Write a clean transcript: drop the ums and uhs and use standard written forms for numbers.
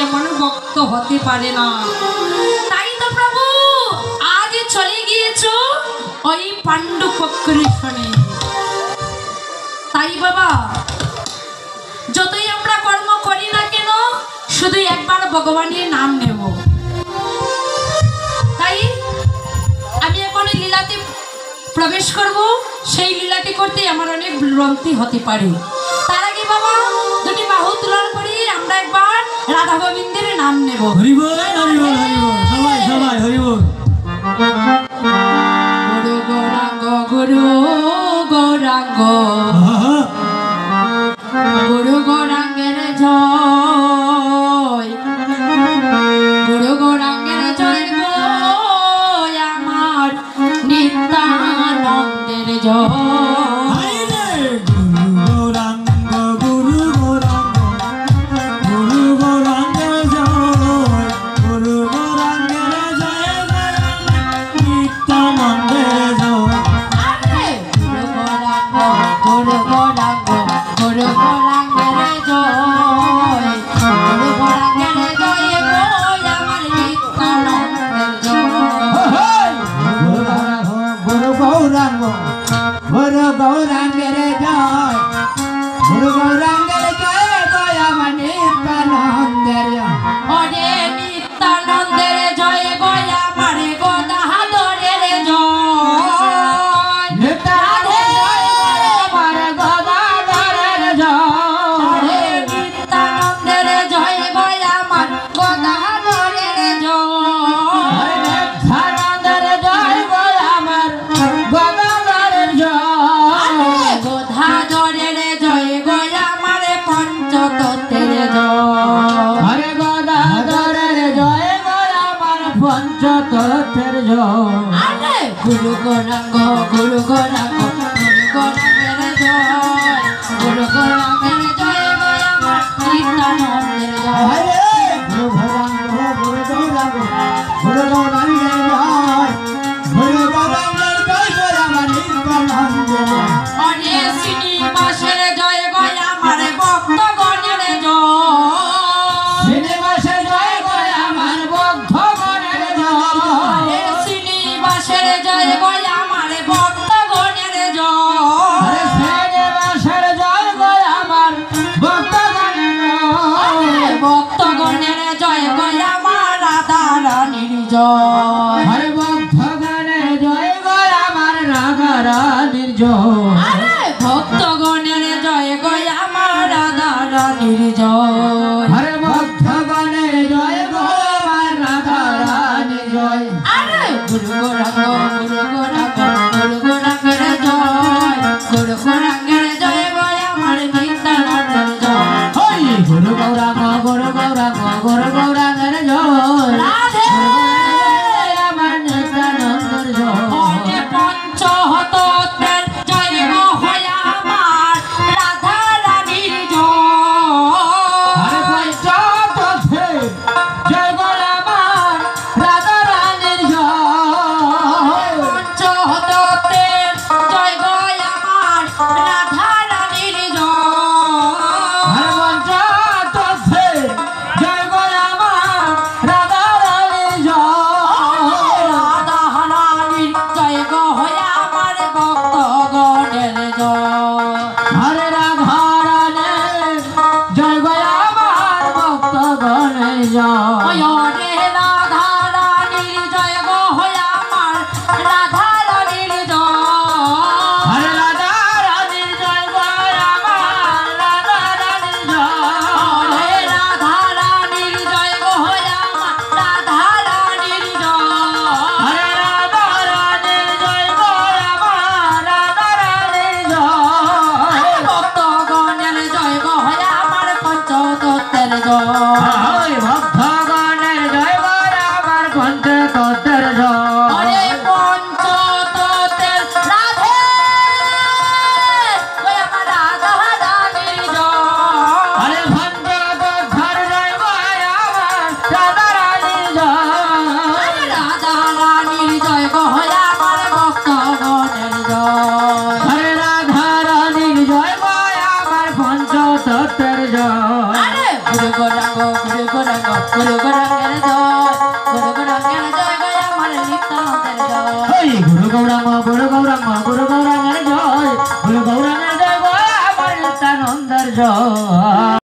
এমন ভক্ত হতে পারে না। তাই তো প্রভু আজ চলে গিয়েছো ওই পাণ্ডু পক্ষের শোনে। তাই বাবা যতই আমরা কর্ম করি না কেন শুধু একবার ভগবানের নাম নেব। তাই আমি এখন লীলাতে প্রবেশ করব, সেই লীলাটি করতে আমার অনেক ভ্রান্তি হতে পারে। তার আগে বাবা দুটি বাহু তুলন করি আমরা একবার রাধা গোবিন্দের নাম নেব। হরি বল হরি বল হরি বল, সবাই সবাই হরি বল। গুরু গৌরাঙ্গ গুরু গৌরাঙ্গ গুরু গৌরাঙ্গের জয়, গুরু গৌরাঙ্গের জয় গো আমার নিত্যানন্দের জয়। গুরু গৌরাঙ্গ গুরু গৌরাঙ্গ গুরু গৌরাঙ্গের জয়, গুরু গৌরাঙ্গের জয় গো আমার নিত্যানন্দের জয়। গুরু গৌরাঙ্গ গুরু গৌরাঙ্গ গুরু গৌরাঙ্গের জয়, গুরু গৌরাঙ্গের জয় গো আমার নিত্যানন্দের জয়। অনে শ্রীনিবাসের জয় গো আমার ভক্তগণের জয়, শ্রীনিবাসের জয় গো আমার ভক্তগণের জয়। শ্রীনিবাসের জয় গো আমার ভক্তগণের জয়, শ্রীনিবাসের জয় গো আমার ভক্তগণের জয়। ভক্তগণের জয় গো আমার রাধা রানীর জয়। হরে ভক্তগণের জয় গো আমার রাধা রানীর জয়। ভক্তগণের জয় গো আমার রাধা রানীর জয়। হরে ভক্তগণের জয় গো আমার রাধা রানীর জয়। আরে গুরু গৌরাঙ্গ গুরু গৌরাঙ্গ গুরু গৌরাঙ্গের জয়, গুরু গৌরাঙ্গের জয় গো আমার নিত্যানন্দের জয়। হই গুরু গৌরাঙ্গ গুরু গৌরাঙ্গ গুরু গৌরাঙ্গের জয়। রাধে আমার নিত্যানন্দের জয়। অনে পঞ্চহতত্বের জয় গো হয় আমার রাধা রানীর হরে জয়। পঞ্চতত্ত্বে জয় গো আমার রাধা রানীর জয়। গৌরাঙ্গ গুরু গৌরাঙ্গ গুরু গৌরাঙ্গের জয় গুরু গৌরাঙ্গের জয় গায় আমার নিত্যানন্দের জয় গুরু গৌরাঙ্গ গুরু গৌরাঙ্গ গুরু গৌরাঙ্গ